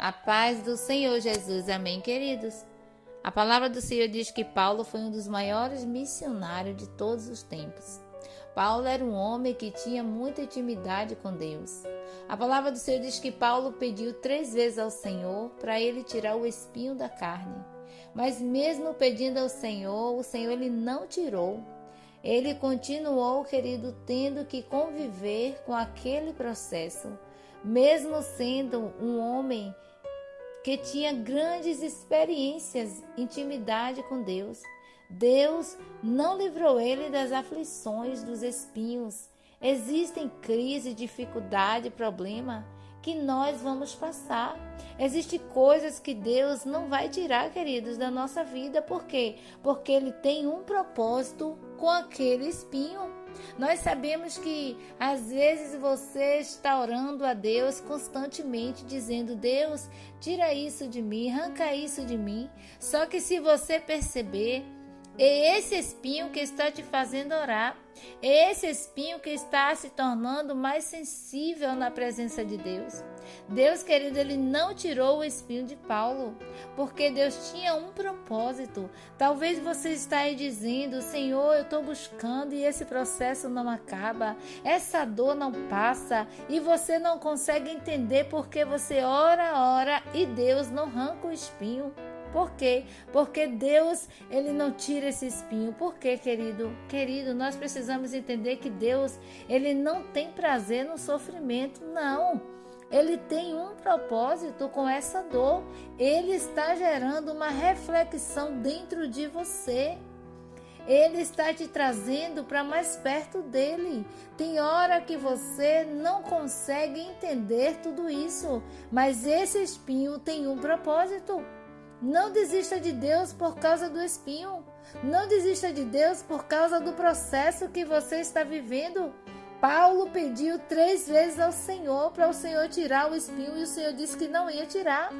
A paz do Senhor Jesus. Amém, queridos? A palavra do Senhor diz que Paulo foi um dos maiores missionários de todos os tempos. Paulo era um homem que tinha muita intimidade com Deus. A palavra do Senhor diz que Paulo pediu 3 vezes ao Senhor para ele tirar o espinho da carne. Mas mesmo pedindo ao Senhor, o Senhor ele não tirou. Ele continuou, querido, tendo que conviver com aquele processo. Mesmo sendo um homem que tinha grandes experiências, intimidade com Deus, Deus não livrou ele das aflições, dos espinhos. Existem crise, dificuldade, problema que nós vamos passar. Existem coisas que Deus não vai tirar, queridos, da nossa vida. Por quê? Porque Ele tem um propósito com aquele espinho. Nós sabemos que às vezes você está orando a Deus constantemente, dizendo: Deus, tira isso de mim, arranca isso de mim. Só que se você perceber, é esse espinho que está te fazendo orar, é esse espinho que está se tornando mais sensível na presença de Deus. Deus, querido, Ele não tirou o espinho de Paulo, porque Deus tinha um propósito. Talvez você está aí dizendo: Senhor, eu estou buscando e esse processo não acaba, essa dor não passa, e você não consegue entender porque você ora e Deus não arranca o espinho. Por quê? Porque Deus, Ele não tira esse espinho. Por quê, querido? Querido, nós precisamos entender que Deus, Ele não tem prazer no sofrimento, não. Ele tem um propósito com essa dor. Ele está gerando uma reflexão dentro de você. Ele está te trazendo para mais perto dele. Tem hora que você não consegue entender tudo isso, mas esse espinho tem um propósito. Não desista de Deus por causa do espinho. Não desista de Deus por causa do processo que você está vivendo. Paulo pediu 3 vezes ao Senhor para o Senhor tirar o espinho e o Senhor disse que não ia tirar.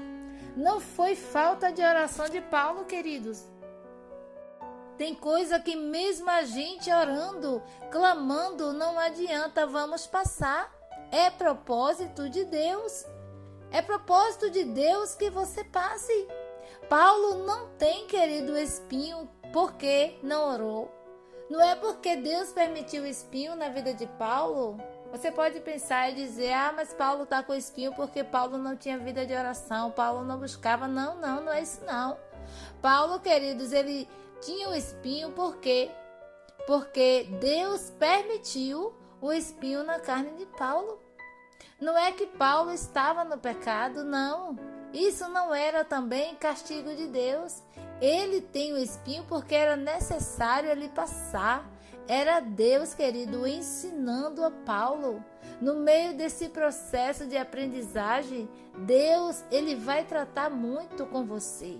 Não foi falta de oração de Paulo, queridos. Tem coisa que mesmo a gente orando, clamando, não adianta, vamos passar. É propósito de Deus. É propósito de Deus que você passe. Paulo não tem, querido, espinho porque não orou. Não é porque Deus permitiu o espinho na vida de Paulo. Você pode pensar e dizer: mas Paulo está com espinho porque Paulo não tinha vida de oração, Paulo não buscava. Não é isso não. Paulo, queridos, ele tinha o espinho porque Deus permitiu o espinho na carne de Paulo. Não é que Paulo estava no pecado, não. Isso não era também castigo de Deus. Ele tem o espinho porque era necessário ele passar. Era Deus, querido, ensinando a Paulo. No meio desse processo de aprendizagem, Deus, ele vai tratar muito com você.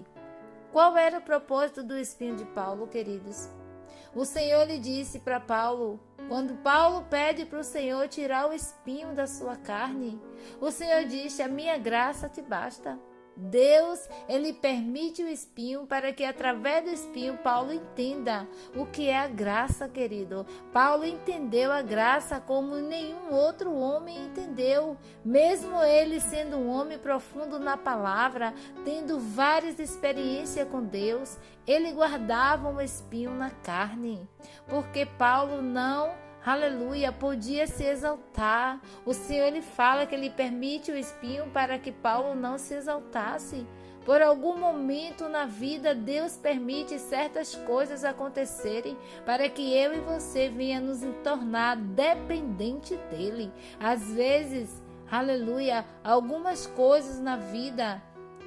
Qual era o propósito do espinho de Paulo, queridos? O Senhor lhe disse para Paulo, quando Paulo pede para o Senhor tirar o espinho da sua carne, o Senhor disse: a minha graça te basta. Deus, ele permite o espinho para que através do espinho Paulo entenda o que é a graça, querido. Paulo entendeu a graça como nenhum outro homem entendeu. Mesmo ele sendo um homem profundo na palavra, tendo várias experiências com Deus, ele guardava um espinho na carne, porque Paulo não podia se exaltar. O Senhor, ele fala que ele permite o espinho para que Paulo não se exaltasse. Por algum momento na vida, Deus permite certas coisas acontecerem para que eu e você venha nos tornar dependente dele. Às vezes, algumas coisas na vida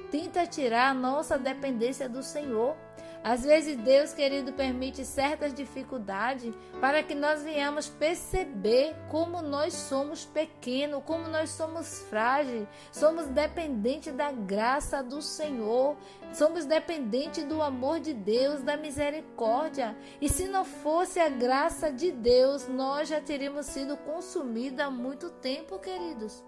tenta tirar a nossa dependência do Senhor. Às vezes Deus, querido, permite certas dificuldades para que nós venhamos perceber como nós somos pequenos, como nós somos frágeis, somos dependentes da graça do Senhor, somos dependentes do amor de Deus, da misericórdia. E se não fosse a graça de Deus, nós já teríamos sido consumidos há muito tempo, queridos.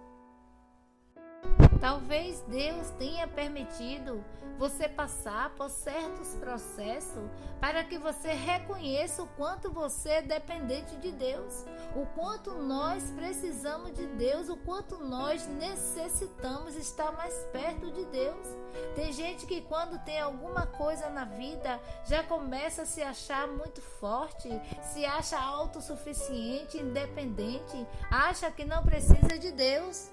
Talvez Deus tenha permitido você passar por certos processos para que você reconheça o quanto você é dependente de Deus, o quanto nós precisamos de Deus, o quanto nós necessitamos estar mais perto de Deus. Tem gente que quando tem alguma coisa na vida já começa a se achar muito forte, se acha autossuficiente, independente, acha que não precisa de Deus.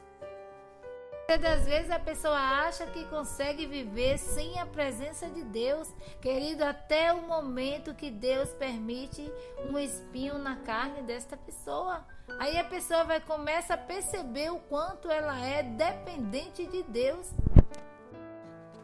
Muitas das vezes a pessoa acha que consegue viver sem a presença de Deus, querido, até o momento que Deus permite um espinho na carne desta pessoa. Aí a pessoa vai começar a perceber o quanto ela é dependente de Deus.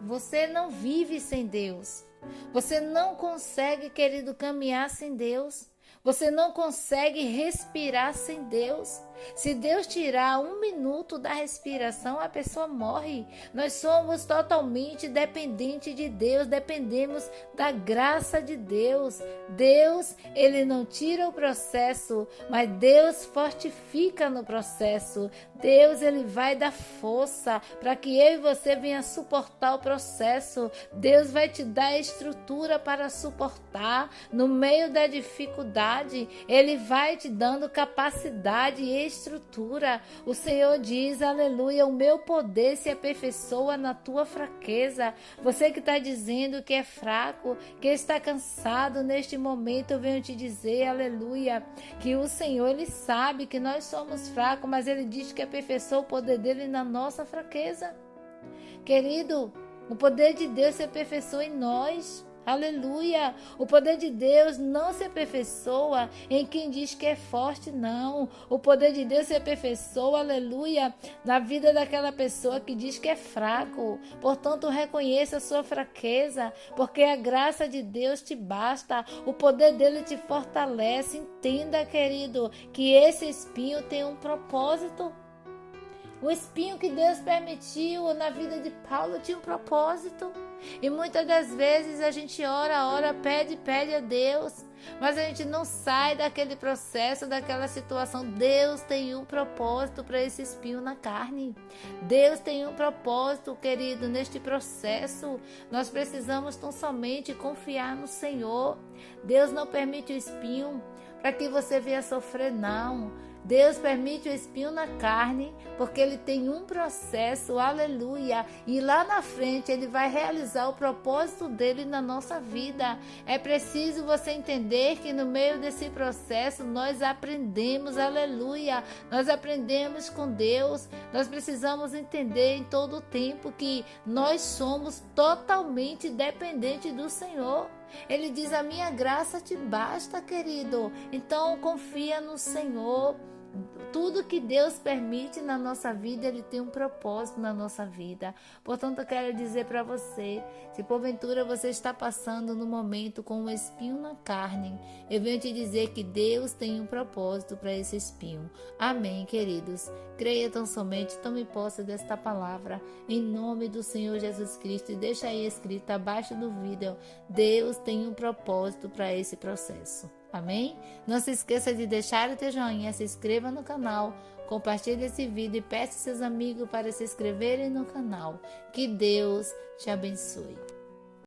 Você não vive sem Deus. Você não consegue, querido, caminhar sem Deus. Você não consegue respirar sem Deus. Se Deus tirar 1 minuto da respiração, a pessoa morre. Nós somos totalmente dependentes de Deus, dependemos da graça de Deus. Deus, Ele não tira o processo, mas Deus fortifica no processo. Deus, Ele vai dar força para que eu e você venha suportar o processo. Deus vai te dar estrutura para suportar. No meio da dificuldade, Ele vai te dando capacidade e estrutura. O Senhor diz, aleluia, o meu poder se aperfeiçoa na tua fraqueza. Você que está dizendo que é fraco, que está cansado neste momento, eu venho te dizer, aleluia, que o Senhor, Ele sabe que nós somos fracos, mas Ele diz que aperfeiçoa o poder dEle na nossa fraqueza. Querido, o poder de Deus se aperfeiçoa em nós. Aleluia! O poder de Deus não se aperfeiçoa em quem diz que é forte, não. O poder de Deus se aperfeiçoa, aleluia, na vida daquela pessoa que diz que é fraco. Portanto, reconheça a sua fraqueza, porque a graça de Deus te basta. O poder dele te fortalece. Entenda, querido, que esse espinho tem um propósito. O espinho que Deus permitiu na vida de Paulo tinha um propósito. E muitas das vezes a gente ora, pede a Deus, mas a gente não sai daquele processo, daquela situação. Deus tem um propósito para esse espinho na carne. Deus tem um propósito, querido, neste processo. Nós precisamos tão somente confiar no Senhor. Deus não permite o espinho para que você venha sofrer, não. Deus permite o espinho na carne, porque Ele tem um processo, aleluia, e lá na frente Ele vai realizar o propósito dEle na nossa vida. É preciso você entender que no meio desse processo nós aprendemos, aleluia, nós aprendemos com Deus. Nós precisamos entender em todo o tempo que nós somos totalmente dependentes do Senhor. Ele diz, a minha graça te basta, querido. Então confia no Senhor. Tudo que Deus permite na nossa vida, Ele tem um propósito na nossa vida. Portanto, eu quero dizer para você, se porventura você está passando no momento com um espinho na carne, eu venho te dizer que Deus tem um propósito para esse espinho. Amém, queridos? Creia tão somente, tome posse desta palavra, em nome do Senhor Jesus Cristo, e deixa aí escrito abaixo do vídeo, Deus tem um propósito para esse processo. Amém? Não se esqueça de deixar o teu joinha, se inscreva no canal, compartilhe esse vídeo e peça seus amigos para se inscreverem no canal. Que Deus te abençoe.